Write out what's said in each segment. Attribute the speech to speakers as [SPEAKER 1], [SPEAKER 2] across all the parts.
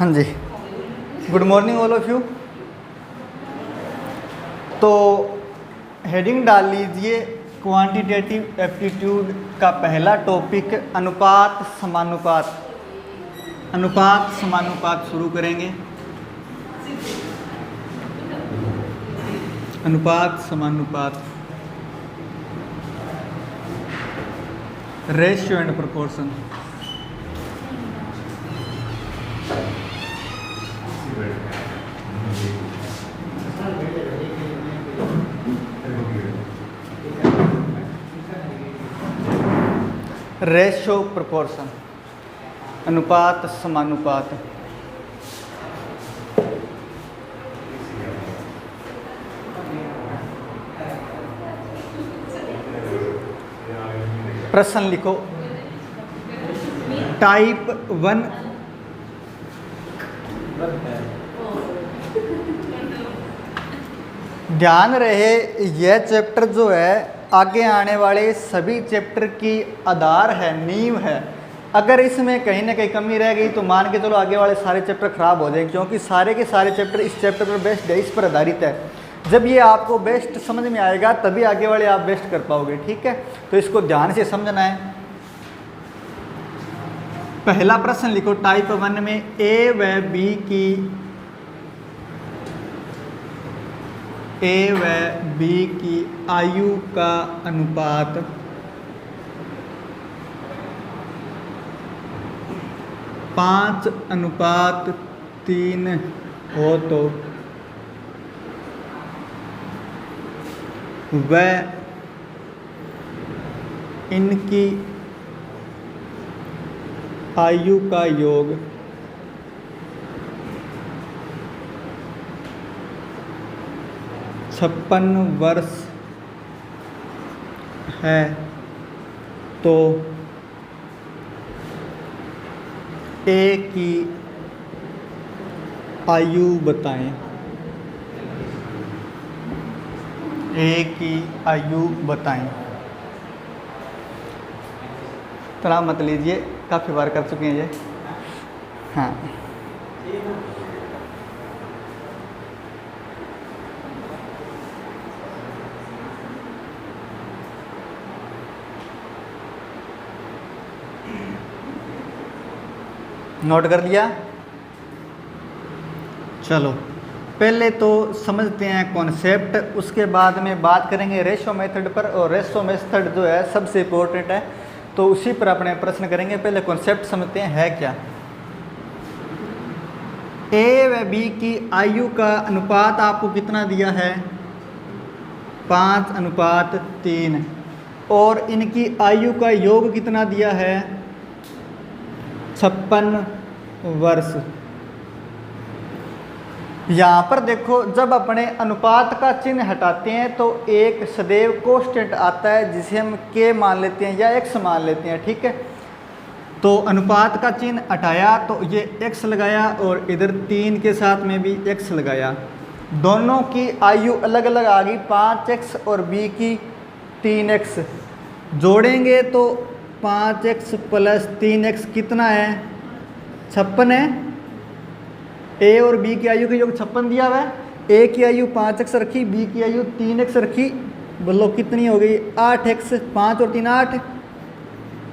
[SPEAKER 1] हाँ जी, good morning all of you. तो हेडिंग डाल लीजिए क्वांटिटेटिव एप्टीट्यूड का पहला टॉपिक अनुपात समानुपात। अनुपात समानुपात शुरू करेंगे। अनुपात समानुपात, ratio and proportion. Ratio proportion, अनुपात समानुपात। प्रश्न लिखो। टाइप 1 ध्यान रहे, यह चैप्टर जो है आगे आने वाले सभी चैप्टर की आधार है, नींव है। अगर इसमें कहीं ना कहीं कमी रह गई तो मान के चलो आगे वाले सारे चैप्टर खराब हो जाएंगे, क्योंकि सारे के सारे चैप्टर इस चैप्टर पर बेस्ट है, इस पर आधारित है। जब ये आपको बेस्ट समझ में आएगा तभी आगे वाले आप बेस्ट कर पाओगे, ठीक है। तो इसको ध्यान से समझना है। पहला प्रश्न लिखो। टाइप 1 में ए व बी की आयु का अनुपात 5:3 हो तो वह इनकी आयु का योग 56 वर्ष है तो ए की आयु बताएं। ए की आयु बताएं। तनाव मत लीजिए, काफ़ी बार कर चुके हैं ये। हाँ, नोट कर लिया। चलो पहले तो समझते हैं कॉन्सेप्ट, उसके बाद में बात करेंगे रेशो मेथड पर। और रेशो मेथड जो है सबसे इम्पोर्टेंट है, तो उसी पर अपने प्रश्न करेंगे। पहले कॉन्सेप्ट समझते हैं है क्या। ए व बी की आयु का अनुपात आपको कितना दिया है? 5:3। और इनकी आयु का योग कितना दिया है? 56 वर्ष। यहाँ पर देखो, जब अपने अनुपात का चिन्ह हटाते हैं तो एक सदैव कांस्टेंट आता है जिसे हम k मान लेते हैं या x मान लेते हैं, ठीक है। तो अनुपात का चिन्ह हटाया तो ये x लगाया और इधर 3 के साथ में भी x लगाया। दोनों की आयु अलग अलग आ गई, 5x और b की 3x। जोड़ेंगे तो 5x + 3x कितना है? 56 है। ए और बी की आयु का योग 56 दिया हुआ है। ए की आयु 5x रखी, बी की आयु 3x रखी। बोलो कितनी हो गई? 8x। 5 और 3 8।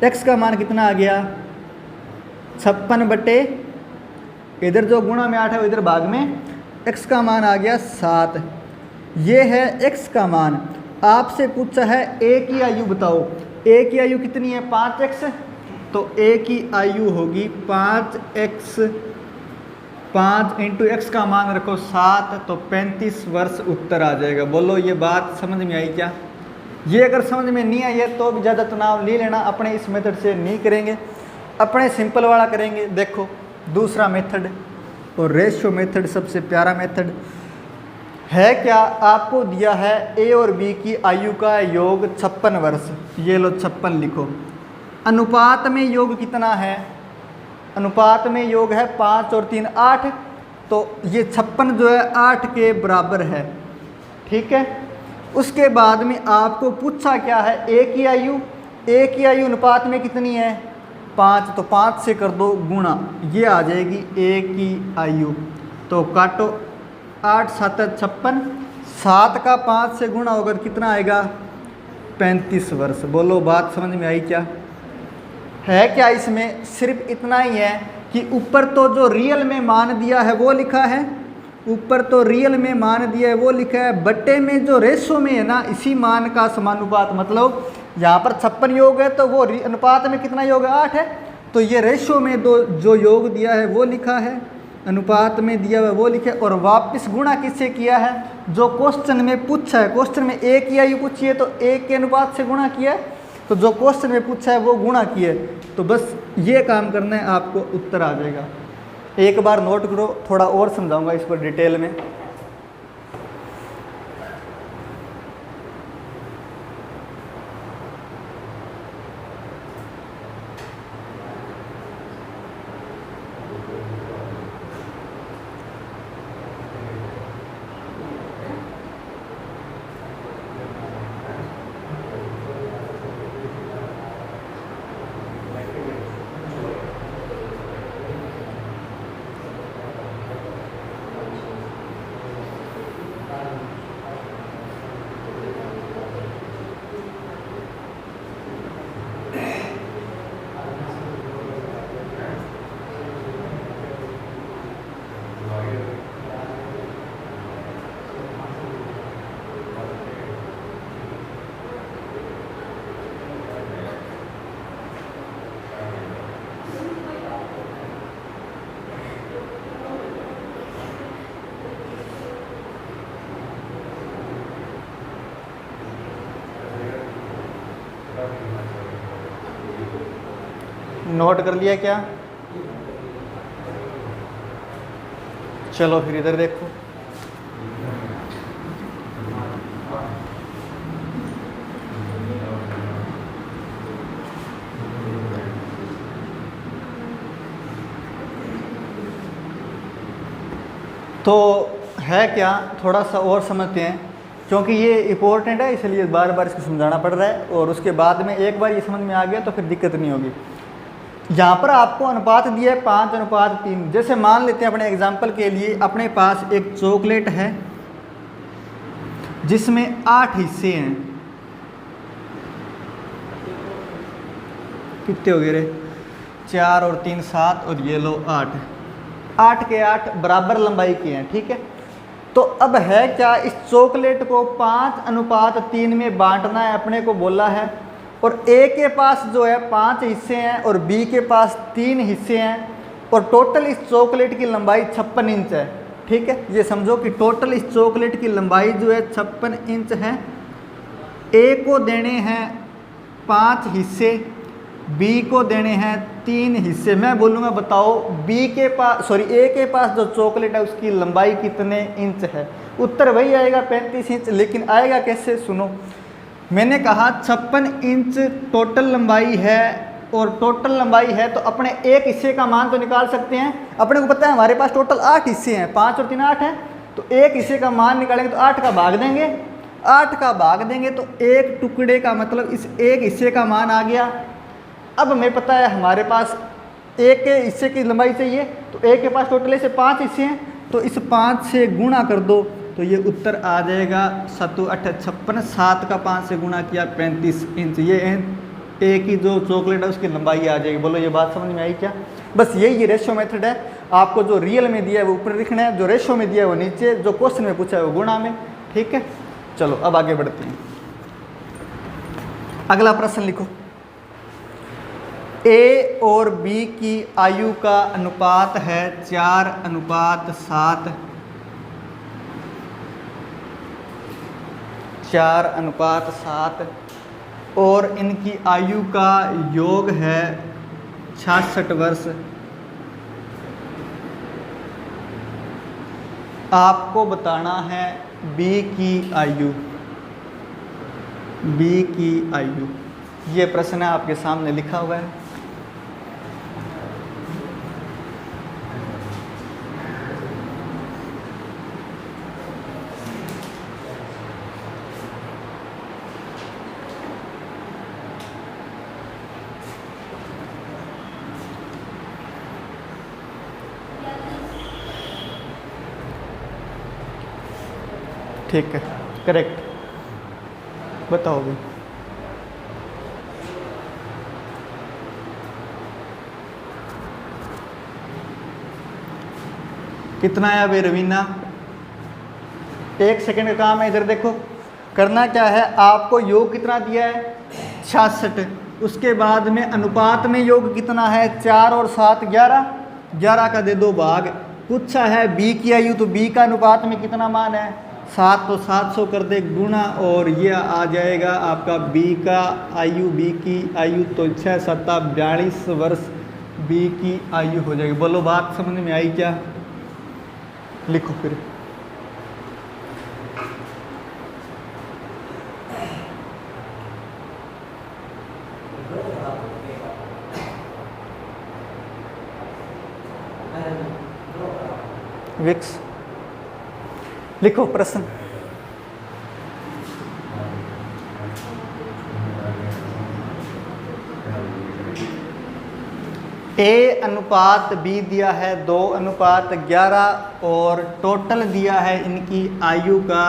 [SPEAKER 1] x का मान कितना आ गया? 56 बटे, इधर जो गुणा में 8 है इधर भाग में, x का मान आ गया 7। ये है x का मान। आपसे पूछा है a की आयु बताओ। a की आयु कितनी है? 5x। तो a की आयु होगी 5x। 5 × x का मान रखो 7, तो 35 वर्ष उत्तर आ जाएगा। बोलो ये बात समझ में आई क्या? ये अगर समझ में नहीं आई है तो भी ज़्यादा तनाव नहीं लेना, अपने इस मेथड से नहीं करेंगे, अपने सिंपल वाला करेंगे। देखो दूसरा मेथड, और रेशियो मेथड सबसे प्यारा मेथड है क्या? आपको दिया है ए और बी की आयु का योग 56 वर्ष। ये लो 56 लिखो। अनुपात में योग कितना है? अनुपात में योग है 5 और 3 8। तो ये 56 जो है 8 के बराबर है, ठीक है। उसके बाद में आपको पूछा क्या है? ए की आयु। ए की आयु अनुपात में कितनी है? 5, तो 5 से कर दो गुणा, ये आ जाएगी ए की आयु। तो काटो 8 7 56, 7 का 5 से गुणा होगा कितना आएगा 35 वर्ष। बोलो बात समझ में आई क्या? है क्या इसमें? सिर्फ इतना ही है कि ऊपर तो जो रियल में मान दिया है वो लिखा है, ऊपर तो रियल में मान दिया है वो लिखा है, बट्टे में जो रेशो में है ना इसी मान का समानुपात, मतलब यहाँ पर 56 योग है तो वो अनुपात में कितना योग है 8 है, तो ये रेशो में दो जो योग दिया है वो लिखा है, अनुपात में दिया हुआ वो लिखा है, और वापस गुणा किससे किया है? जो क्वेश्चन में पूछा है, क्वेश्चन में ए की आयु पूछी है तो ए के अनुपात से गुणा किया है, तो जो क्वेश्चन में पूछा है वो गुणा किया है। तो बस ये काम करना है, आपको उत्तर आ जाएगा। एक बार नोट करो, थोड़ा और समझाऊंगा इसको डिटेल में। नोट कर लिया क्या? चलो फिर इधर देखो। तो है क्या, थोड़ा सा और समझते हैं क्योंकि ये इम्पोर्टेंट है, इसलिए बार बार इसको समझाना पड़ रहा है, और उसके बाद में एक बार ये समझ में आ गया तो फिर दिक्कत नहीं होगी। यहाँ पर आपको अनुपात दिया है 5:3। जैसे मान लेते हैं अपने एग्जाम्पल के लिए, अपने पास एक चॉकलेट है जिसमें 8 हिस्से हैं। कितने हो गए रे? 4 और 3 7 और ये लो 8। 8 के 8 बराबर लंबाई के हैं, ठीक है। तो अब है क्या, इस चॉकलेट को 5:3 में बांटना है, अपने को बोला है, और ए के पास जो है 5 हिस्से हैं और बी के पास 3 हिस्से हैं, और टोटल इस चॉकलेट की लंबाई 56 इंच है, ठीक है। ये समझो कि टोटल इस चॉकलेट की लंबाई जो है 56 इंच है। ए को देने हैं 5 हिस्से, बी को देने हैं 3 हिस्से। मैं बोलूँगा बताओ ए के पास जो चॉकलेट है उसकी लंबाई कितने इंच है? उत्तर वही आएगा 35 इंच। लेकिन आएगा कैसे, सुनो। मैंने कहा 56 इंच टोटल लंबाई है, और टोटल लंबाई है तो अपने एक हिस्से का मान तो निकाल सकते हैं। अपने को पता है हमारे पास टोटल 8 हिस्से हैं, 5 और 3 8 हैं, तो एक हिस्से का मान निकालेंगे तो 8 का भाग देंगे, 8 का भाग देंगे तो एक टुकड़े का मतलब इस एक हिस्से का मान आ गया। अब हमें पता है हमारे पास एक के हिस्से की लंबाई चाहिए, तो एक के पास टोटल से 5 हिस्से हैं, तो इस 5 से गुणा कर दो तो ये उत्तर आ जाएगा 7 8 56। 7 का 5 से गुणा किया 35 इंच। ये ए की जो चॉकलेट है उसकी लंबाई आ जाएगी। बोलो ये बात समझ में आई क्या? बस यही रेशियो मेथड है। आपको जो रियल में दिया है वो ऊपर लिखना है, जो रेशियो में दिया है वो नीचे, जो क्वेश्चन में पूछा है वो गुणा में, ठीक है। चलो अब आगे बढ़ते हैं। अगला प्रश्न लिखो। ए और बी की आयु का अनुपात है 4:7। 4:7 और इनकी आयु का योग है 66 वर्ष। आपको बताना है बी की आयु। बी की आयु, ये प्रश्न आपके सामने लिखा हुआ है। ठीक है, करेक्ट। बताओ भाई। कितना है अभी रवीना? 1 सेकंड का काम है। इधर देखो, करना क्या है, आपको योग कितना दिया है 66, उसके बाद में अनुपात में योग कितना है 4 और 7 11, 11 का दे दो भाग। पूछा है बी की आयु, तो बी का अनुपात में कितना मान है 7, तो 700 कर दे गुणा, और ये आ जाएगा आपका बी का आयु, बी की आयु तो 6 7 42 वर्ष बी की आयु हो जाएगी। बोलो बात समझ में आई क्या? लिखो फिर। विक्स लिखो प्रश्न। ए अनुपात बी दिया है 2:11 और टोटल दिया है इनकी आयु का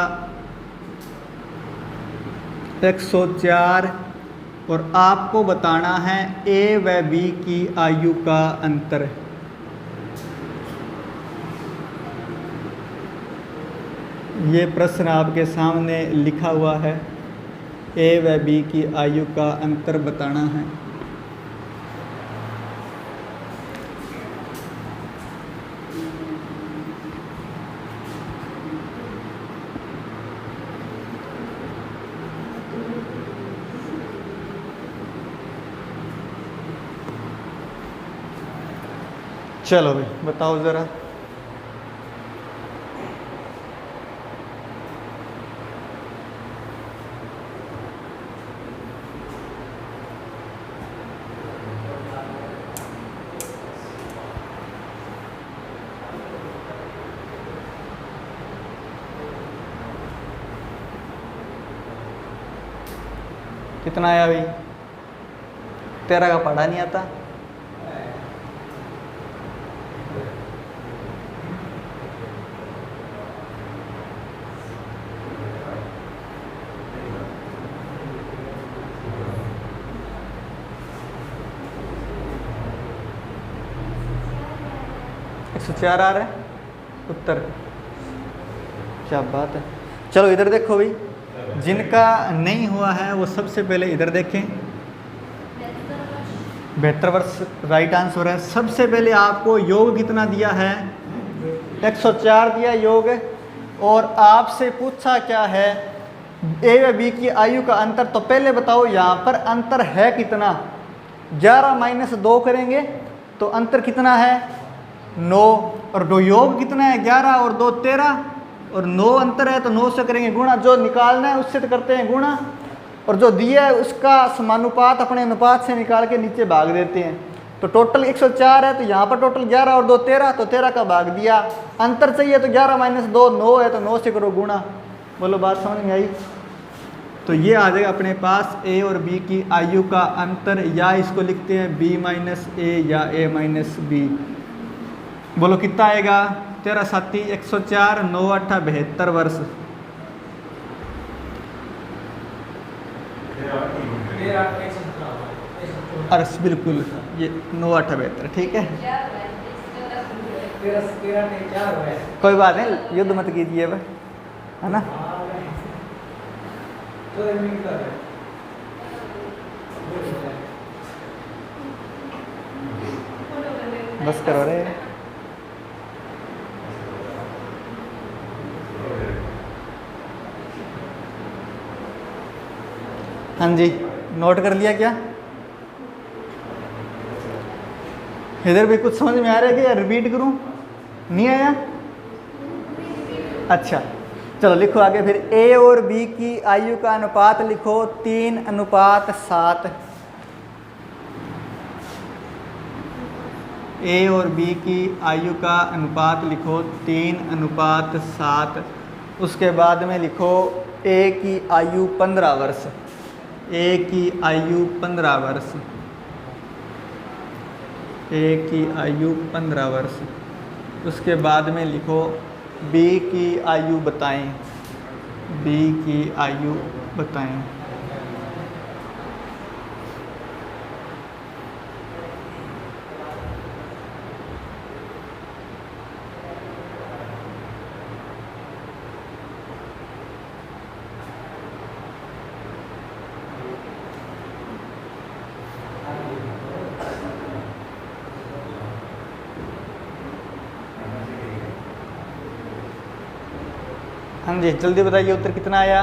[SPEAKER 1] 104, और आपको बताना है ए व बी की आयु का अंतर। ये प्रश्न आपके सामने लिखा हुआ है, ए व बी की आयु का अंतर बताना है। चलो भाई बताओ ज़रा। कितना आया भाई? 13 का पढ़ा नहीं आता? चार आ रहा है उत्तर। क्या बात है। चलो इधर देखो भाई, जिनका नहीं हुआ है वो सबसे पहले इधर देखें। 72 वर्ष राइट आंसर है। सबसे पहले आपको योग कितना दिया है 104 दिया योग, और आपसे पूछा क्या है ए व बी की आयु का अंतर। तो पहले बताओ यहाँ पर अंतर है कितना? 11 - 2 करेंगे तो अंतर कितना है 9, और दो योग कितना है 11 और 2 13, और 9 अंतर है तो 9 से करेंगे गुणा। जो निकालना है उससे तो करते हैं गुणा, और जो दिया है उसका समानुपात अपने अनुपात से निकाल के नीचे भाग देते हैं। तो टोटल 104 है, तो यहाँ पर टोटल 11 और 2 13, तो 13 का भाग दिया। अंतर चाहिए तो 11 - 2 9 है, तो 9 से करो गुणा। बोलो बात समझ में आई? तो ये आ जाएगा अपने पास ए और बी की आयु का अंतर, या इसको लिखते हैं b - a या a - b। बोलो कितना आएगा? 13 7 104, 9 8 72 वर्ष। अरे बिल्कुल, ये 9 8 72 ठीक है। कोई बात नहीं, युद्ध मत कीजिए है ना। बस करो रे। हाँ जी, नोट कर लिया क्या? इधर भी कुछ समझ में आ रहा है क्या? रिपीट करूं? नहीं आया? अच्छा चलो लिखो आगे फिर। ए और बी की आयु का अनुपात लिखो 3:7। ए और बी की आयु का अनुपात लिखो 3:7। उसके बाद में लिखो ए की आयु 15 वर्ष। ए की आयु 15 वर्ष। ए की आयु 15 वर्ष। उसके बाद में लिखो बी की आयु बताएं। बी की आयु बताएं। हाँ जी, जल्दी बताइए उत्तर कितना आया।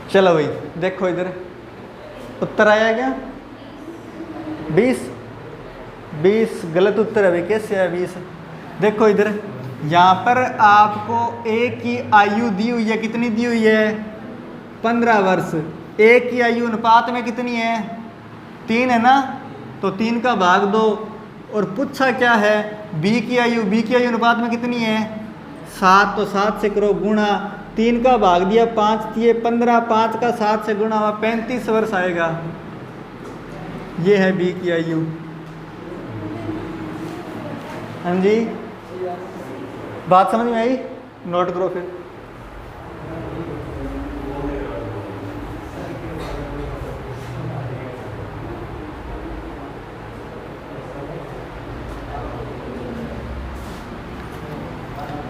[SPEAKER 1] चलो भाई देखो इधर उत्तर आया क्या 20। 20 गलत उत्तर है भाई, कैसे है 20। देखो इधर यहाँ पर आपको ए की आयु दी हुई है, कितनी दी हुई है 15 वर्ष। ए की आयु अनुपात में कितनी है 3 है ना, तो 3 का भाग दो। और पूछा क्या है बी की आयु, बी की आयु अनुपात में कितनी है 7, तो 7 से करो गुणा, 3 का भाग दिया 5 दिए 15, 5 का 7 से गुणा हुआ 35 वर्ष आएगा। ये है बी की आयु। हाँ जी बात समझ में आई, नोट करो फिर।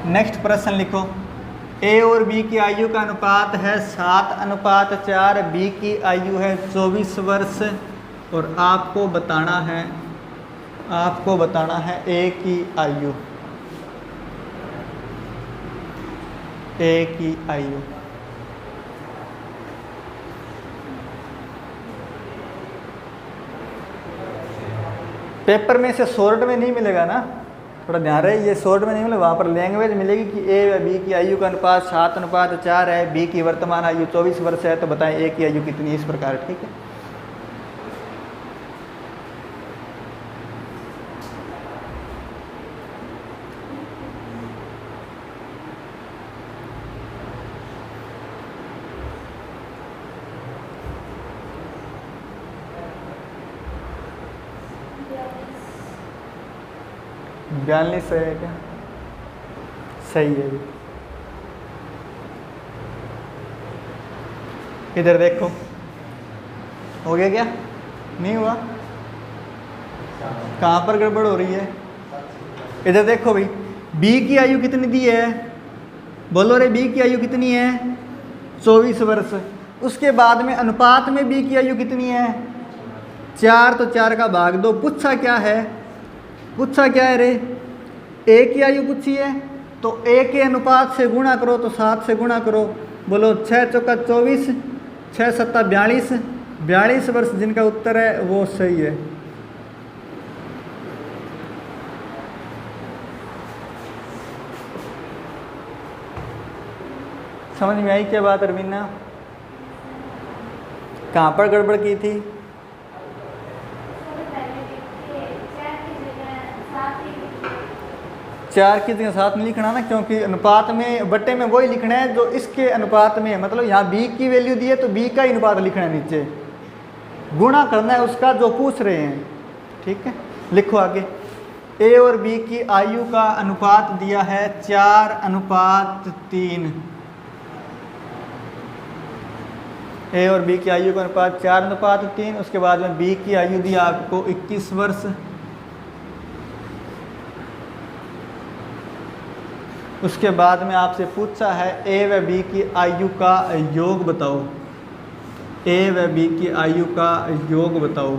[SPEAKER 1] नेक्स्ट प्रश्न लिखो। ए और बी की आयु का अनुपात है 7:4, बी की आयु है 24 वर्ष और आपको बताना है ए की आयु। ए की आयु पेपर में से शॉर्ट में नहीं मिलेगा ना, थोड़ा ध्यान रहे, ये शॉर्ट में नहीं मिलेगा, वहाँ पर लैंग्वेज मिलेगी कि ए व बी की आयु का अनुपात 7:4 है, बी की वर्तमान आयु 24 वर्ष है, तो बताएं ए की आयु कितनी है, इस प्रकार। ठीक है बयालीस है क्या, सही है। इधर देखो हो गया क्या, नहीं हुआ, कहाँ पर गड़बड़ हो रही है। इधर देखो भाई बी की आयु कितनी दी है, बोलो रे बी की आयु कितनी है 24 वर्ष। उसके बाद में अनुपात में बी की आयु कितनी है 4, तो 4 का भाग दो। पूछा क्या है रे, ए की आयु पूछी है, तो ए के अनुपात से गुणा करो, तो 7 से गुणा करो। बोलो 6 चौका 24, 6 सत्ता 42, 42 वर्ष जिनका उत्तर है वो सही है। समझ में आई क्या बात अरविंदा, कहाँ पर गड़बड़ की थी। चार की जगह 7 नहीं लिखना ना, क्योंकि अनुपात में बट्टे में वही लिखना है जो इसके अनुपात में है। मतलब यहाँ बी की वैल्यू दी है तो बी का ही अनुपात लिखना है, नीचे गुणा करना है उसका जो पूछ रहे हैं। ठीक है लिखो आगे। ए और बी की आयु का अनुपात दिया है 4:3। ए और बी की आयु का अनुपात 4:3। उसके बाद में बी की आयु दी आपको 21 वर्ष। उसके बाद में आपसे पूछा है ए व बी की आयु का योग बताओ। ए व बी की आयु का योग बताओ।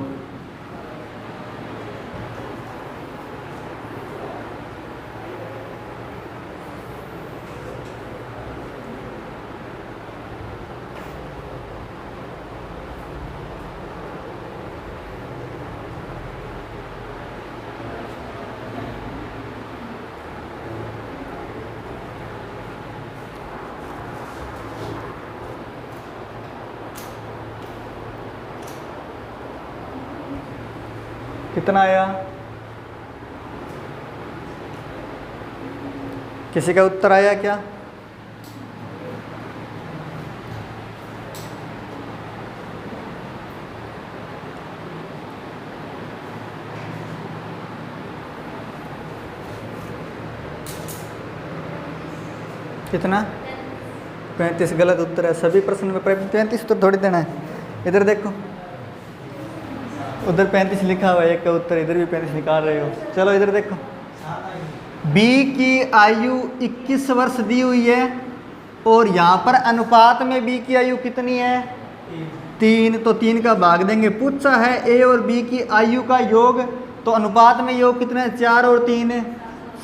[SPEAKER 1] कितना आया किसी का उत्तर आया क्या? कितना? 35 गलत उत्तर है। सभी प्रश्न में 35 उत्तर थोड़ी देना है। इधर देखो, उधर 35 लिखा हुआ है, एक का उत्तर, इधर भी 35 निकाल रहे हो। चलो इधर देखो, बी की आयु 21 वर्ष दी हुई है और यहाँ पर अनुपात में बी की आयु कितनी है? 3। तो 3 का भाग देंगे। पूछा है ए और बी की आयु का योग, तो अनुपात में योग कितना है? 4 और 3 है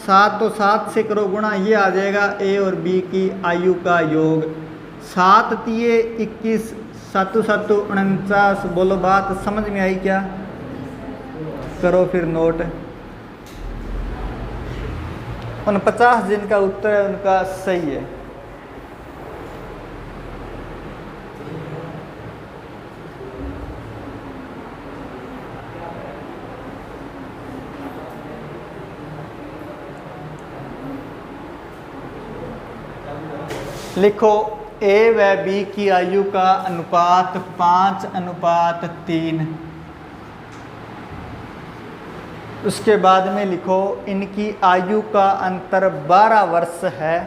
[SPEAKER 1] 7। तो 7 से करो गुणा, ये आ जाएगा ए और बी की आयु का योग। 7 तिये 21, 7 7 49। बोलो बात समझ में आई क्या? करो फिर नोट। 49 जिनका उत्तर है उनका सही है। लिखो ए व बी की आयु का अनुपात 5:3। उसके बाद में लिखो इनकी आयु का अंतर 12 वर्ष है।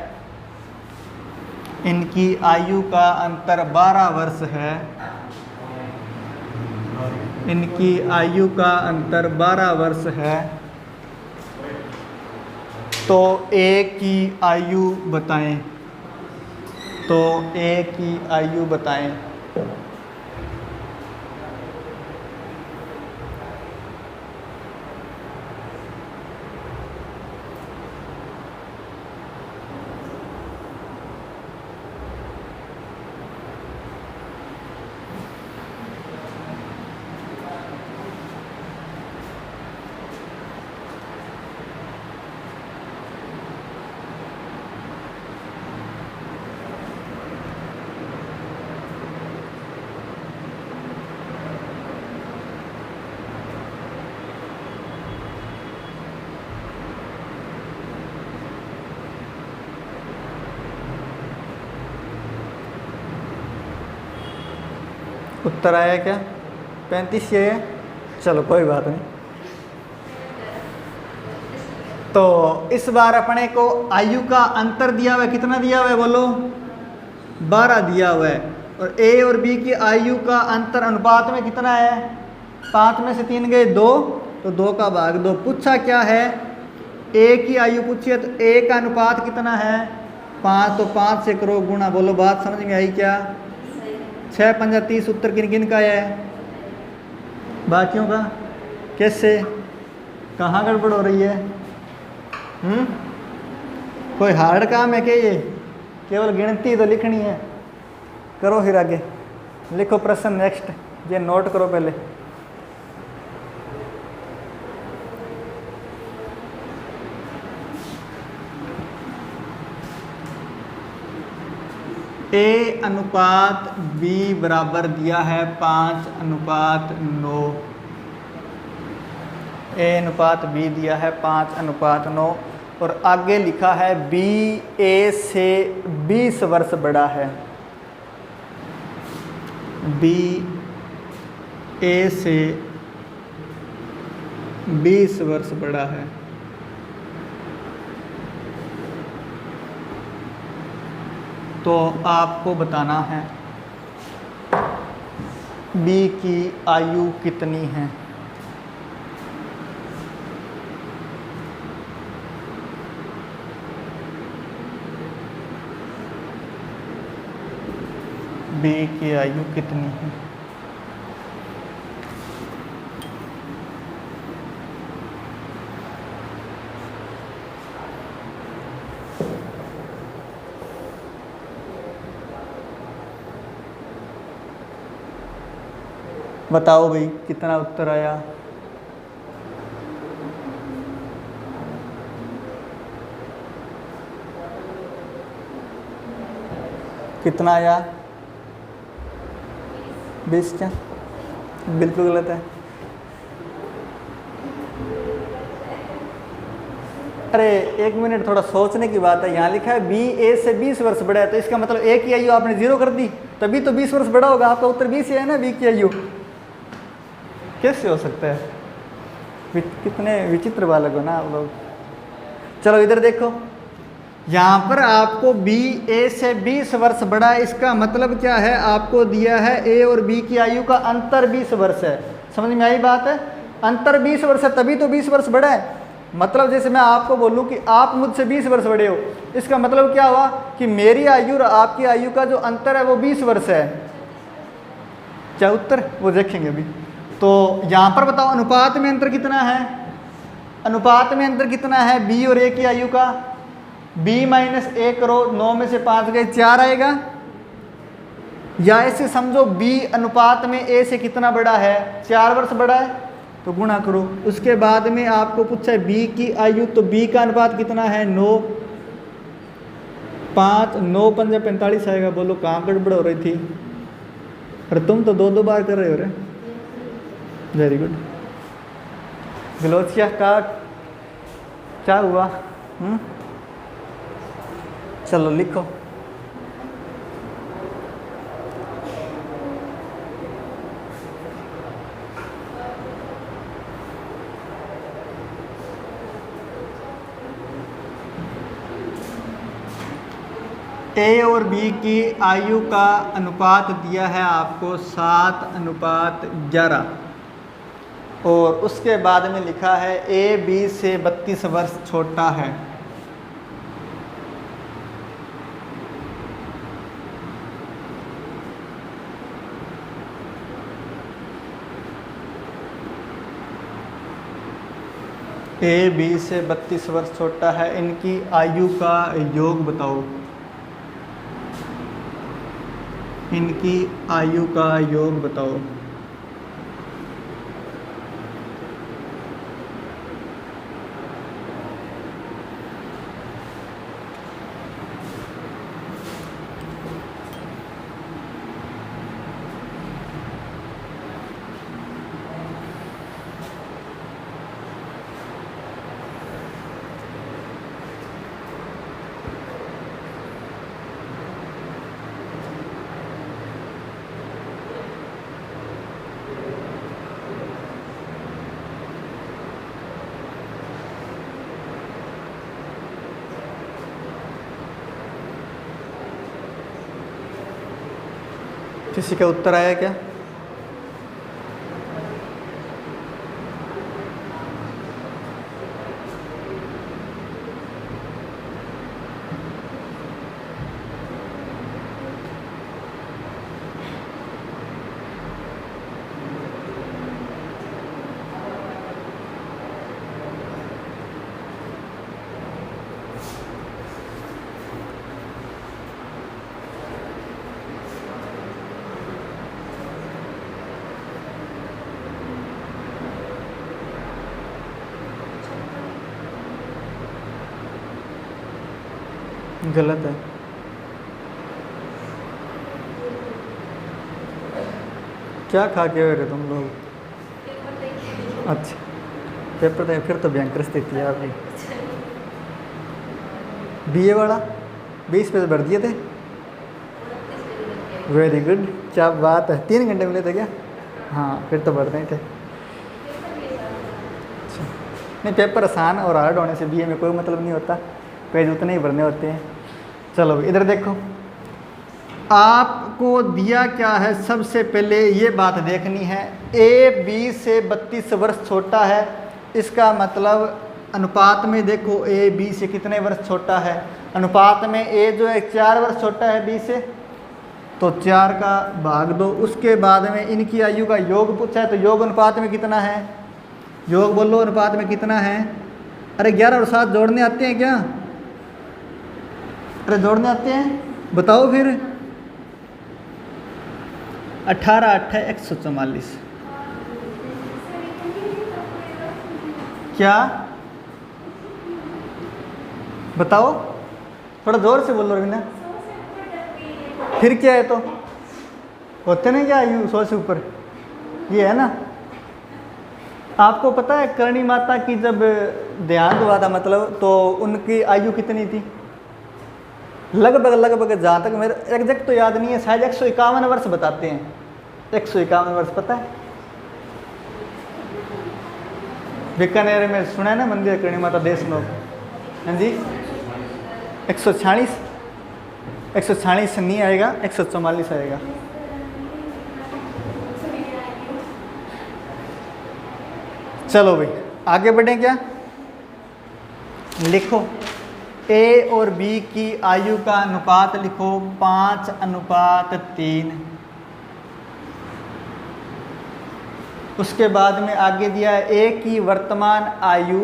[SPEAKER 1] इनकी आयु का अंतर 12 वर्ष है। इनकी आयु का अंतर 12 वर्ष है। तो ए की आयु बताएं। तो ए की आयु बताएं। उत्तर आया क्या? 35 ये है। चलो कोई बात नहीं। तो इस बार अपने को आयु का अंतर दिया हुआ है, कितना दिया हुआ है बोलो? 12 दिया हुआ है। और ए और बी की आयु का अंतर अनुपात में कितना है? 5 में से 3 गए 2, तो 2 का भाग 2। पूछा क्या है? ए की आयु पूछी है, तो ए का अनुपात कितना है? 5। तो 5 से करो गुणा। बोलो बात समझ में आई क्या? 6 5 30। उत्तर किन किन का है? बाकियों का। कैसे? कहाँ गड़बड़ हो रही है? कोई हार्ड काम है क्या ये? केवल गिनती तो लिखनी है। करो फिर आगे लिखो प्रश्न नेक्स्ट। ये नोट करो पहले। ए अनुपात बी बराबर दिया है 5:9। ए अनुपात बी दिया है 5:9 और आगे लिखा है बी ए से 20 वर्ष बड़ा है। बी ए से 20 वर्ष बड़ा है। तो आपको बताना है बी की आयु कितनी है। बी की आयु कितनी है? बताओ भाई कितना उत्तर आया? कितना आया? 20 क्या? बिल्कुल गलत है। अरे 1 मिनट, थोड़ा सोचने की बात है। यहाँ लिखा है बी ए से 20 वर्ष बड़ा है, तो इसका मतलब ए की आयु आपने 0 कर दी, तभी तो 20 वर्ष बड़ा होगा। आपका उत्तर 20 ही है ना, बी की आयु। कैसे हो सकता है? कितने विचित्र बालक हो ना आप लोग। चलो इधर देखो, यहाँ पर आपको बी ए से 20 वर्ष बड़ा है, इसका मतलब क्या है? आपको दिया है ए और बी की आयु का अंतर 20 वर्ष है। समझ में आई बात है? अंतर 20 वर्ष है, तभी तो 20 वर्ष बड़ा है। मतलब जैसे मैं आपको बोलूं कि आप मुझसे 20 वर्ष बड़े हो, इसका मतलब क्या हुआ कि मेरी आयु और आपकी आयु का जो अंतर है वो 20 वर्ष है। क्या उत्तर? वो देखेंगे अभी। तो यहाँ पर बताओ अनुपात में अंतर कितना है? अनुपात में अंतर कितना है बी और ए की आयु का? b माइनस ए करो, 9 में से 5 गए 4 आएगा। या ऐसे समझो b अनुपात में a से कितना बड़ा है? 4 वर्ष बड़ा है, तो गुणा करो। उसके बाद में आपको पूछा है b की आयु, तो b का अनुपात कितना है? 9, 5, 9 5 45 आएगा। बोलो कहाँ गड़बड़ हो रही थी? अरे तुम तो 2 बार कर रहे हो रे। Very good. ग्लोचिया का क्या हुआ? चलो लिखो। ए और बी की आयु का अनुपात दिया है आपको 7:11, और उसके बाद में लिखा है ए बी से 32 वर्ष छोटा है। ए बी से 32 वर्ष छोटा है, इनकी आयु का योग बताओ। इनकी आयु का योग बताओ। किसी का उत्तर आया क्या? गलत है। क्या खा के हो रहे तुम लोग? अच्छा पेपर दे, फिर तो भयंकर स्थिति है आपकी। बीए वाला 20 पे भर दिए थे। वेरी गुड, क्या बात है। 3 घंटे मिले थे क्या? हाँ फिर तो भरते ही थे। अच्छा नहीं, पेपर आसान और हार्ड होने से बीए में कोई मतलब नहीं होता, पेज उतने ही भरने होते हैं। चलो इधर देखो, आपको दिया क्या है? सबसे पहले ये बात देखनी है, ए बी से 32 वर्ष छोटा है, इसका मतलब अनुपात में देखो ए बी से कितने वर्ष छोटा है। अनुपात में ए जो है 4 वर्ष छोटा है बी से, तो 4 का भाग दो। उसके बाद में इनकी आयु का योग पूछा है, तो योग अनुपात में कितना है? योग बोलो अनुपात में कितना है? अरे 11 और 7 जोड़ने आते हैं क्या? अरे जोड़ने आते हैं, बताओ फिर। 18 8 144। क्या बताओ? थोड़ा जोर से बोलो रवीना। फिर क्या है? तो होते नहीं क्या आयु 100 से ऊपर? ये है ना। आपको पता है करणी माता की जब देहांत हुआ था मतलब, तो उनकी आयु कितनी थी? लगभग जहाँ तक मेरे एग्जैक्ट तो याद नहीं है, शायद 151 वर्ष बताते हैं। 151 वर्ष पता है? बीकानेर में सुना है ना मंदिर करणी माता देशनोक? हाँ जी, 146 146 नहीं आएगा, 144 आएगा। चलो भाई आगे बढ़ें क्या? लिखो ए और बी की आयु का अनुपात लिखो 5:3। उसके बाद में आगे दिया है ए की वर्तमान आयु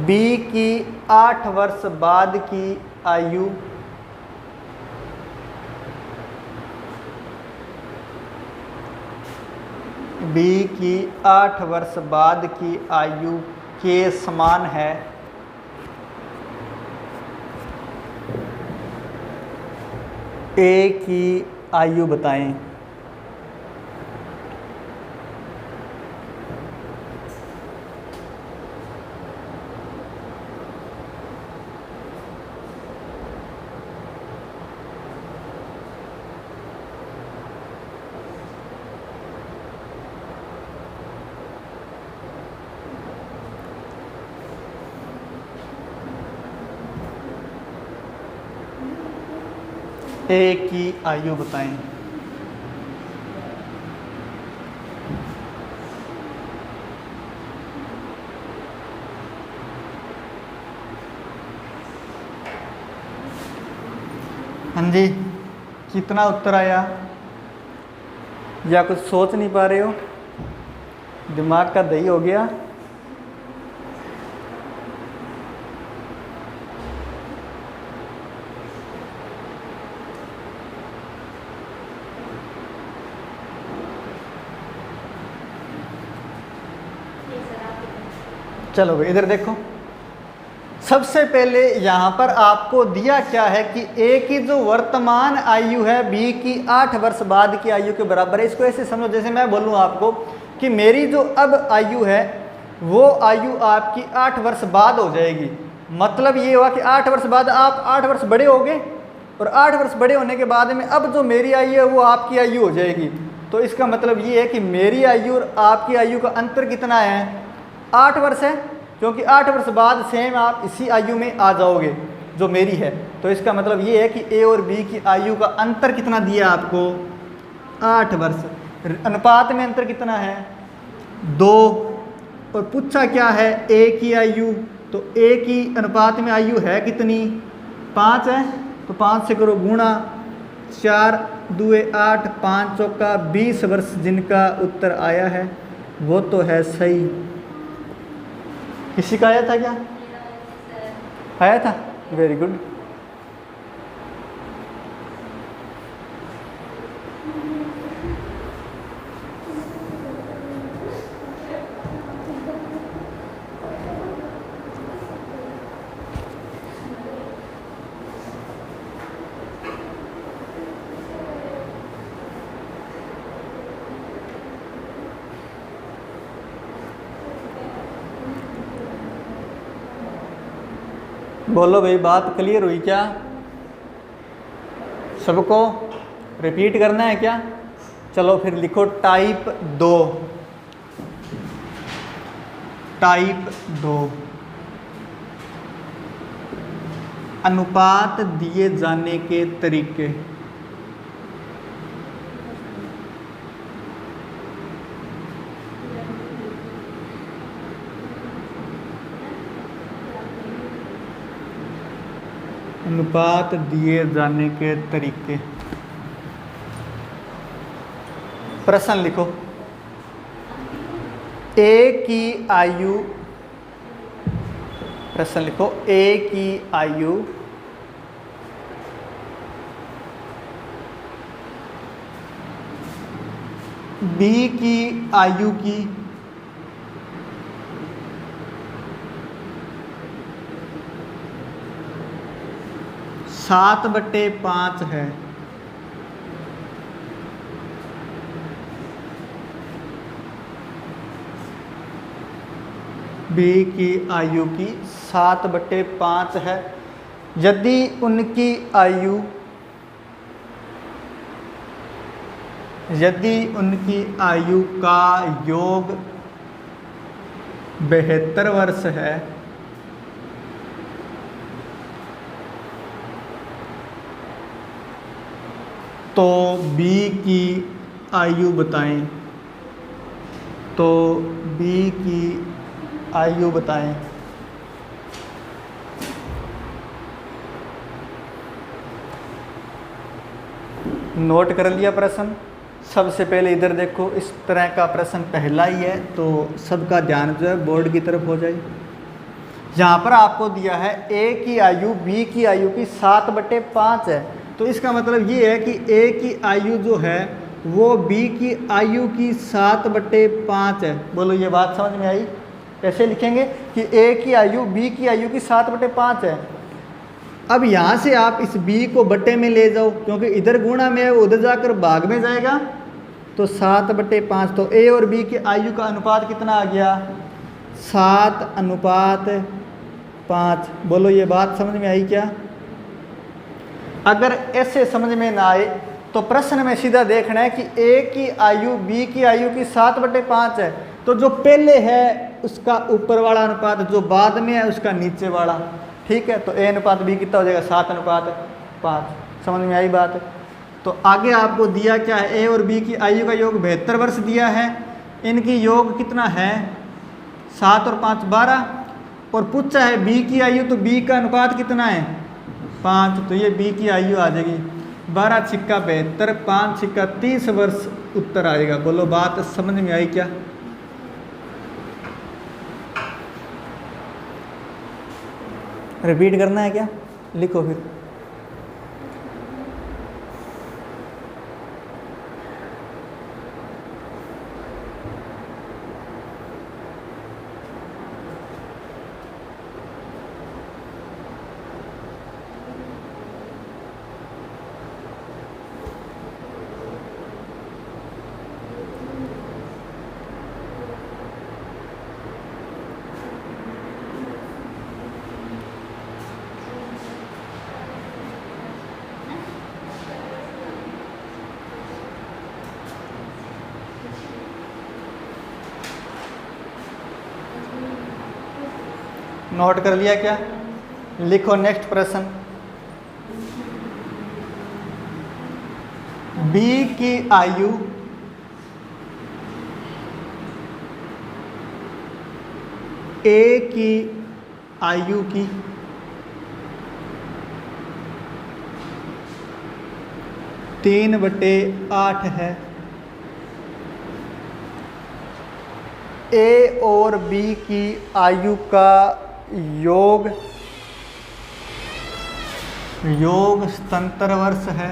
[SPEAKER 1] बी की 8 वर्ष बाद की आयु बी की 8 वर्ष बाद की आयु के समान है। ए की आयु बताएं। ए की आयु बताएं। हाँ जी, कितना उत्तर आया? या कुछ सोच नहीं पा रहे हो? दिमाग का दही हो गया? चलो भाई इधर देखो, सबसे पहले यहाँ पर आपको दिया क्या है कि ए की जो वर्तमान आयु है बी की 8 वर्ष बाद की आयु के बराबर है। इसको ऐसे समझो जैसे मैं बोलूँ आपको कि मेरी जो अब आयु है वो आयु आपकी 8 वर्ष बाद हो जाएगी। मतलब ये हुआ कि 8 वर्ष बाद आप 8 वर्ष बड़े होगे और 8 वर्ष बड़े होने के बाद में अब जो मेरी आयु है वो आपकी आयु हो जाएगी। तो इसका मतलब ये है कि मेरी आयु और आपकी आयु का अंतर कितना है? 8 वर्ष है, क्योंकि 8 वर्ष बाद सेम आप इसी आयु में आ जाओगे जो मेरी है। तो इसका मतलब ये है कि ए और बी की आयु का अंतर कितना दिया आपको? 8 वर्ष। अनुपात में अंतर कितना है? 2। और पूछा क्या है? ए की आयु। तो ए की अनुपात में आयु है कितनी? 5 है। तो 5 से करो गुणा, 4 दूए 8, 5 चौका 20 वर्ष जिनका उत्तर आया है वो तो है सही। किसी का आया था क्या? आया था, वेरी गुड। बोलो भाई, बात क्लियर हुई क्या? सबको रिपीट करना है क्या? चलो फिर लिखो टाइप 2। टाइप 2 अनुपात दिए जाने के तरीके। अनुपात दिए जाने के तरीके। प्रश्न लिखो। ए की आयु, प्रश्न लिखो, ए की आयु बी की आयु की 7/5 है। बी की आयु की 7/5 है। यदि उनकी आयु का योग 72 वर्ष है तो बी की आयु बताएं। तो बी की आयु बताएं। नोट कर लिया प्रश्न। सबसे पहले इधर देखो, इस तरह का प्रश्न पहला ही है तो सबका ध्यान जो है बोर्ड की तरफ हो जाए। यहाँ पर आपको दिया है ए की आयु बी की आयु की 7/5 है, तो इसका मतलब ये है कि ए की आयु जो है वो बी की आयु की 7/5 है। बोलो ये बात समझ में आई? कैसे लिखेंगे कि ए की आयु बी की आयु की 7/5 है। अब यहाँ से आप इस b को बट्टे में ले जाओ, क्योंकि इधर गुणा में है, उधर जाकर भाग में जाएगा, तो 7/5। तो a और b की आयु का अनुपात कितना आ गया? 7:5। बोलो ये बात समझ में आई क्या? अगर ऐसे समझ में ना आए तो प्रश्न में सीधा देखना है कि a की आयु b की आयु की 7/5 है, तो जो पहले है उसका ऊपर वाला अनुपात, जो बाद में है उसका नीचे वाला। ठीक है, तो a अनुपात b कितना हो जाएगा? 7:5। समझ में आई बात? तो आगे आपको दिया क्या है? a और b की आयु का योग 72 वर्ष दिया है। इनकी योग कितना है? 7 और 5 12। और पूछा है b की आयु, तो b का अनुपात कितना है? 5। तो ये b की आयु आ जाएगी 12 छिक्का 72, 5 छिक्का 30 वर्ष उत्तर आएगा। बोलो बात समझ में आई क्या? रिपीट करना है क्या? लिखो फिर। नोट कर लिया क्या? लिखो नेक्स्ट प्रश्न। B की आयु A की आयु की 3/8 है। A और B की आयु का योग 77 वर्ष है।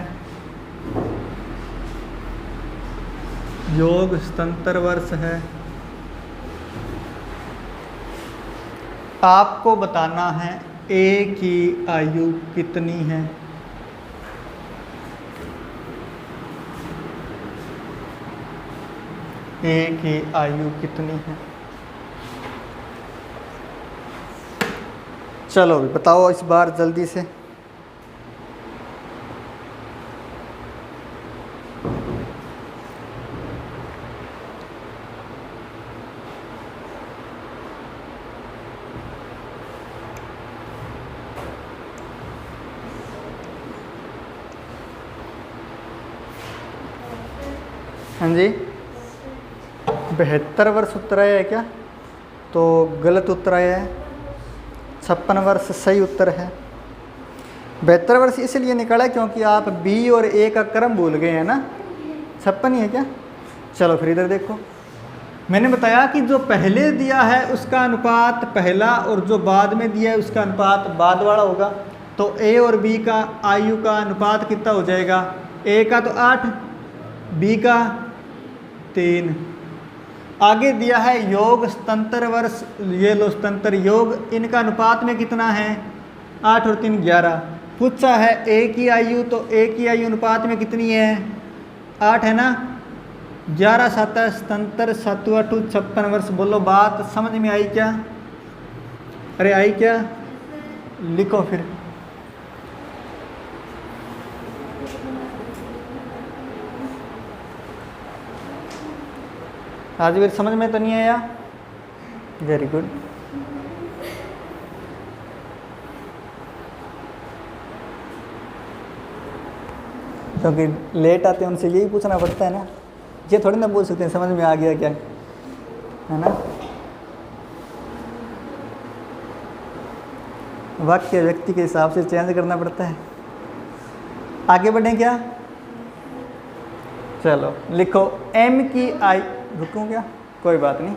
[SPEAKER 1] योग 77 वर्ष है। आपको बताना है A की आयु कितनी है। A की आयु कितनी है? चलो बताओ इस बार जल्दी से। हाँ जी, 72 वर्ष उत्तर आया है क्या? तो गलत उत्तर आया है। 56 वर्ष सही उत्तर है। 72 वर्ष इसलिए निकाला क्योंकि आप B और A का क्रम भूल गए हैं ना। 56 ही है क्या? चलो फिर इधर देखो, मैंने बताया कि जो पहले दिया है उसका अनुपात पहला और जो बाद में दिया है उसका अनुपात बाद वाला होगा। तो A और B का आयु का अनुपात कितना हो जाएगा? A का तो 8, B का 3। आगे दिया है योग 77 वर्ष, ये लो 77 योग, इनका अनुपात में कितना है? 8 और 3 11। पूछा है ए की आयु, तो ए की आयु अनुपात में कितनी है 8 है ना। 11 7 77 7 8 56 वर्ष। बोलो बात समझ में आई क्या? अरे आई क्या? लिखो फिर। राजवीर समझ में तो नहीं आया? Very good. क्योंकि लेट आते हैं उनसे यही पूछना पड़ता है ना, ये थोड़ी ना बोल सकते हैं समझ में आ गया क्या, है ना। वाक्य व्यक्ति के हिसाब से चेंज करना पड़ता है। आगे बढ़ें क्या? चलो लिखो m की आई, रुकूं क्या? कोई बात नहीं।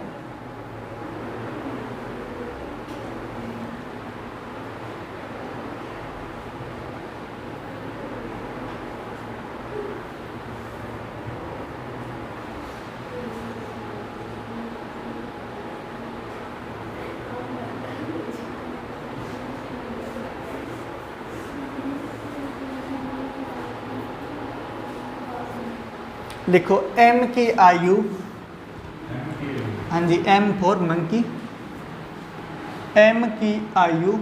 [SPEAKER 1] लिखो m की आयु, हाँ जी m फॉर मंकी, m की आयु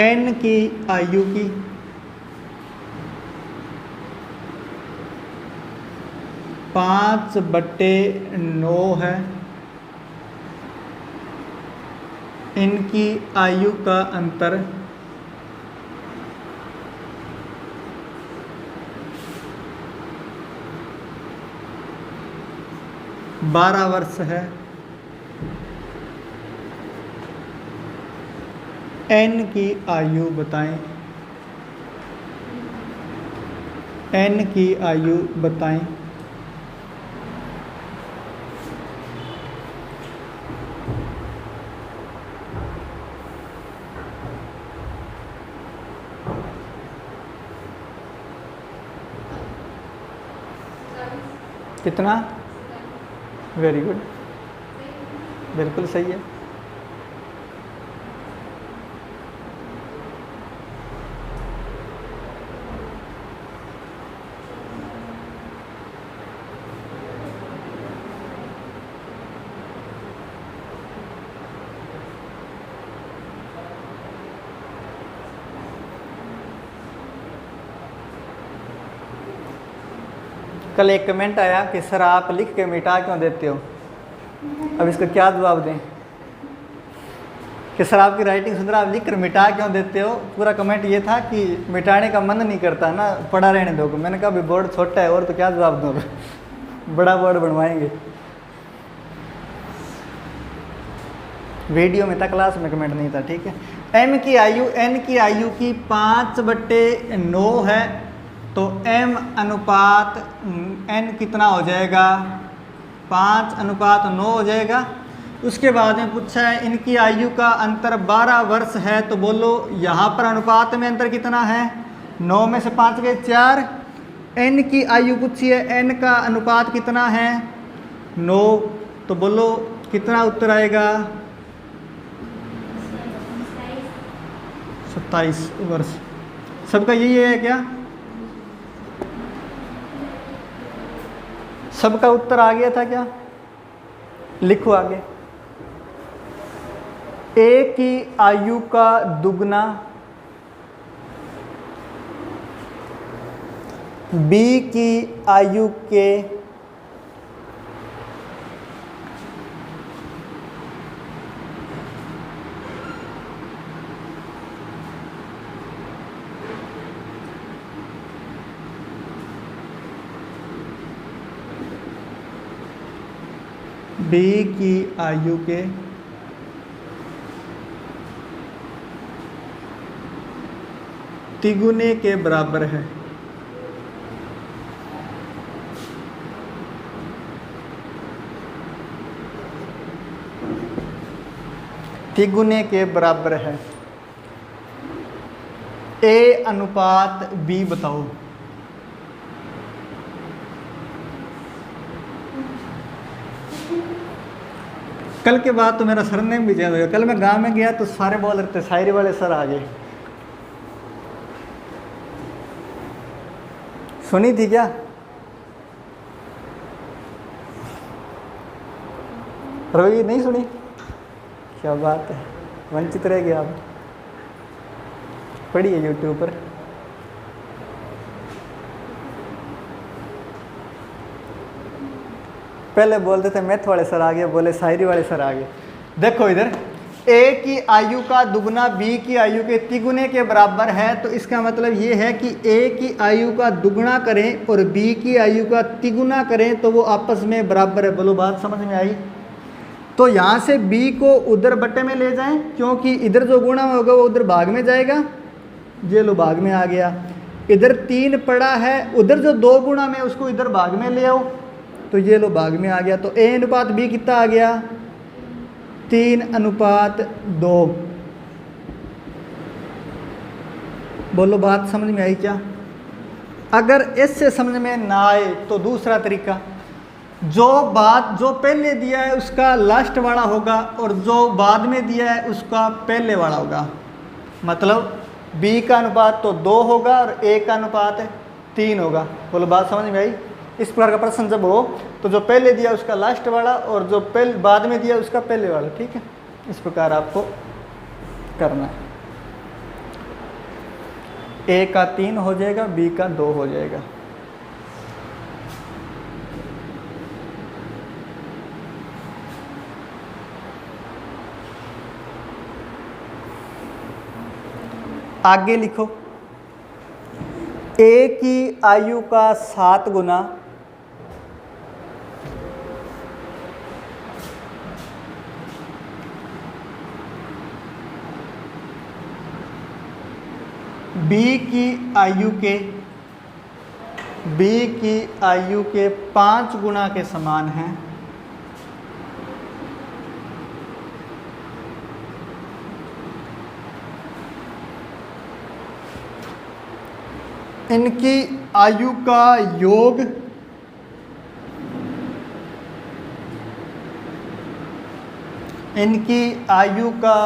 [SPEAKER 1] n की आयु की 5/9 है। इनकी आयु का अंतर 12 वर्ष है। n की आयु बताएं, n की आयु बताएं। कितना? वेरी गुड, बिल्कुल सही है। कल एक कमेंट आया कि सर आप लिख के मिटा क्यों देते हो। अब इसका क्या जवाब दें कि सर आपकी राइटिंग सुंदर, आप लिख कर मिटा क्यों देते हो। पूरा कमेंट ये था कि मिटाने का मन नहीं करता ना, पढ़ा रहने दो। मैंने कहा अभी बोर्ड छोटा है और तो क्या जवाब दूँ, बड़ा बोर्ड बनवाएंगे। वीडियो में था, क्लास में कमेंट नहीं था, ठीक है। m की आयु n की आयु की 5/9 है, तो m अनुपात n कितना हो जाएगा? 5/9 हो जाएगा। उसके बाद में पूछा है इनकी आयु का अंतर 12 वर्ष है, तो बोलो यहाँ पर अनुपात में अंतर कितना है? 9 में से 5 गए 4। n की आयु पूछी है, n का अनुपात कितना है? 9, तो बोलो कितना उत्तर आएगा? 27 वर्ष। सबका यही है क्या? सबका उत्तर आ गया था क्या? लिखो आगे। ए की आयु का दुगना, बी की आयु के आयु के तिगुने के बराबर है। तिगुने के बराबर है। ए अनुपात बी बताओ। कल के बाद तो मेरा सरनेम भी चेंज हो गया। कल मैं गांव में गया तो सारे बोल रहे थे शायरी वाले सर आ गए। सुनी थी क्या? रवि नहीं सुनी? क्या बात है, वंचित रह गया आप। पढ़िए यूट्यूब पर। पहले बोलते थे मैथ वाले सर आ गए, बोले शायरी वाले सर आ गए। देखो इधर, ए की आयु का दुगुना बी की आयु के तिगुने के बराबर है, तो इसका मतलब ये है कि ए की आयु का दुगुना करें और बी की आयु का तिगुना करें तो वो आपस में बराबर है। बोलो बात समझ में आई? तो यहाँ से बी को उधर बट्टे में ले जाएं, क्योंकि इधर जो गुणा होगा वो उधर भाग में जाएगा। ये लो भाग में आ गया। इधर 3 पड़ा है, उधर जो 2 गुणा में उसको इधर भाग में ले आओ, तो ये लो भाग में आ गया। तो ए अनुपात बी कितना आ गया? 3:2। बोलो बात समझ में आई क्या? अगर इससे समझ में ना आए तो दूसरा तरीका, जो पहले दिया है उसका लास्ट वाला होगा और जो बाद में दिया है उसका पहले वाला होगा। मतलब बी का अनुपात तो 2 होगा और ए का अनुपात 3 होगा। बोलो बात समझ में आई? इस प्रकार का प्रश्न जब हो तो जो पहले दिया उसका लास्ट वाला और जो बाद में दिया उसका पहले वाला। ठीक है, इस प्रकार आपको करना है। ए का 3 हो जाएगा, बी का 2 हो जाएगा। आगे लिखो, ए की आयु का 7 गुना बी की आयु के 5 गुना के समान है। इनकी आयु का योग इनकी आयु का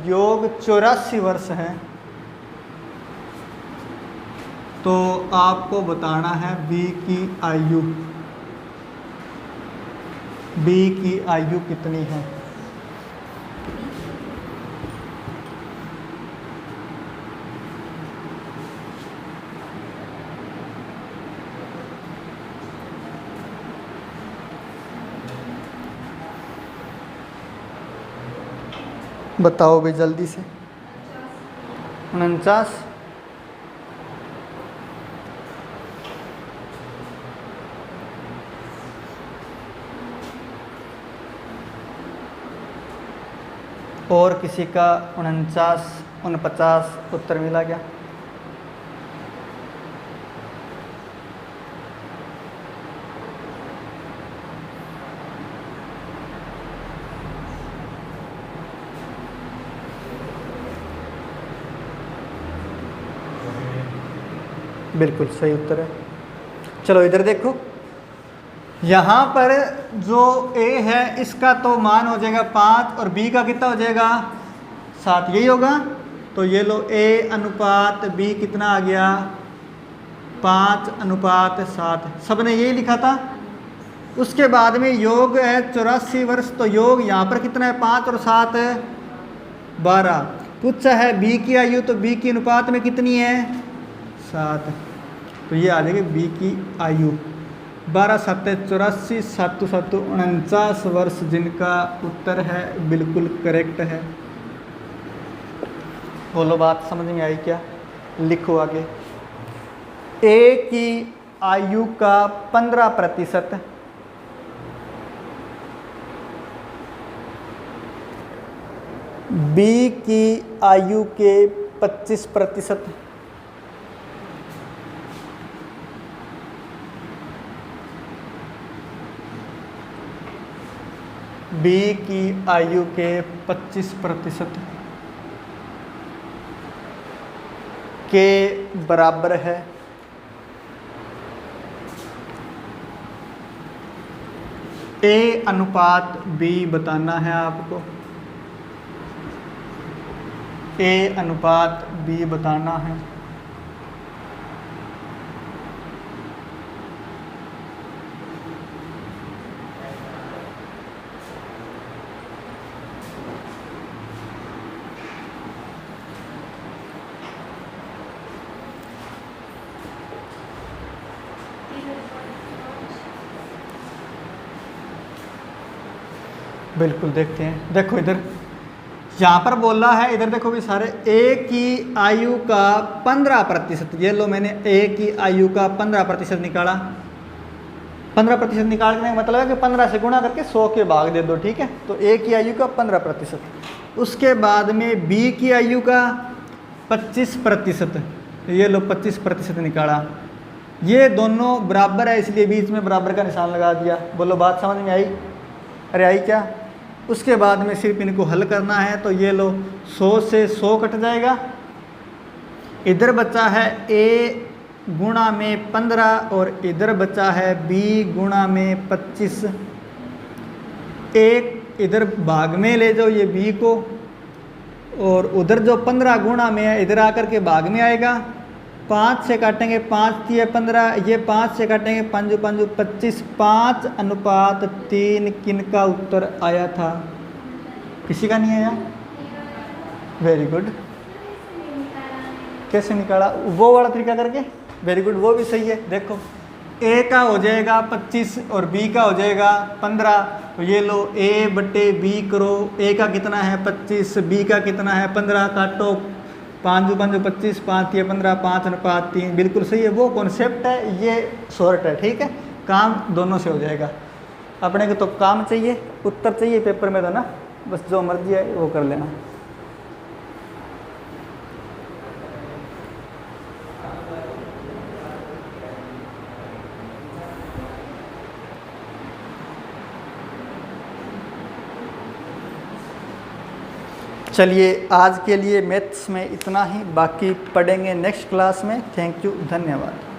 [SPEAKER 1] योग 84 वर्ष है। तो आपको बताना है बी की आयु कितनी है। बताओ भाई जल्दी से। 49। और किसी का 49, 49 उत्तर मिला क्या? बिल्कुल सही उत्तर है। चलो इधर देखो, यहाँ पर जो ए है इसका तो मान हो जाएगा 5 और बी का कितना हो जाएगा 7, यही होगा। तो ये लो ए अनुपात बी कितना आ गया 5:7। सबने यही लिखा था। उसके बाद में योग है 84 वर्ष, तो योग यहाँ पर कितना है 5 और 7 12। पूछा है बी की आयु, तो बी की अनुपात में कितनी है 7। तो ये आ जाएगी बी की आयु 12 7 84 7 7 49 वर्ष, जिनका उत्तर है बिल्कुल करेक्ट है। बोलो बात समझ में आई क्या? लिखो आगे। ए की आयु का 15%, बी की आयु के 25%, बी की आयु के 25% के बराबर है A अनुपात B बताना है आपको, A अनुपात B बताना है। बिल्कुल देखते हैं, देखो इधर यहाँ पर बोला है, इधर देखो भी सारे A की आयु का 15%, ये लो मैंने A की आयु का 15% निकाला। 15% निकालने का मतलब है कि 15 से गुणा करके 100 के भाग दे दो, ठीक है। तो A की आयु का 15%। उसके बाद में B की आयु का 25%, ये लो 25% निकाला। ये दोनों बराबर है इसलिए बीच में बराबर का निशान लगा दिया। बोलो बात समझ में आई? अरे आई क्या? उसके बाद में सिर्फ इनको हल करना है। तो ये लो 100 से 100 कट जाएगा, इधर बचा है A गुणा में 15 और इधर बचा है B गुणा में 25। एक इधर भाग में ले जाओ ये B को, और उधर जो 15 गुणा में है इधर आकर के भाग में आएगा। 5 से काटेंगे, 5 3 15, ये 5 से काटेंगे, 5 5 25, 5:3 किनका उत्तर आया था? किसी का नहीं आया? Very good. कैसे निकाला? वो वाला तरीका करके, वेरी गुड, वो भी सही है। देखो A का हो जाएगा 25 और B का हो जाएगा 15। तो ये लो A/B करो, A का कितना है 25, B का कितना है 15, काटो 5 5 25, 5 3 15, 5:3, बिल्कुल सही है। वो कॉन्सेप्ट है, ये शॉर्ट है, ठीक है। काम दोनों से हो जाएगा। अपने को तो काम चाहिए, उत्तर चाहिए पेपर में, तो ना बस जो मर्जी है वो कर लेना। चलिए आज के लिए मैथ्स में इतना ही, बाकी पढ़ेंगे नेक्स्ट क्लास में। थैंक यू, धन्यवाद।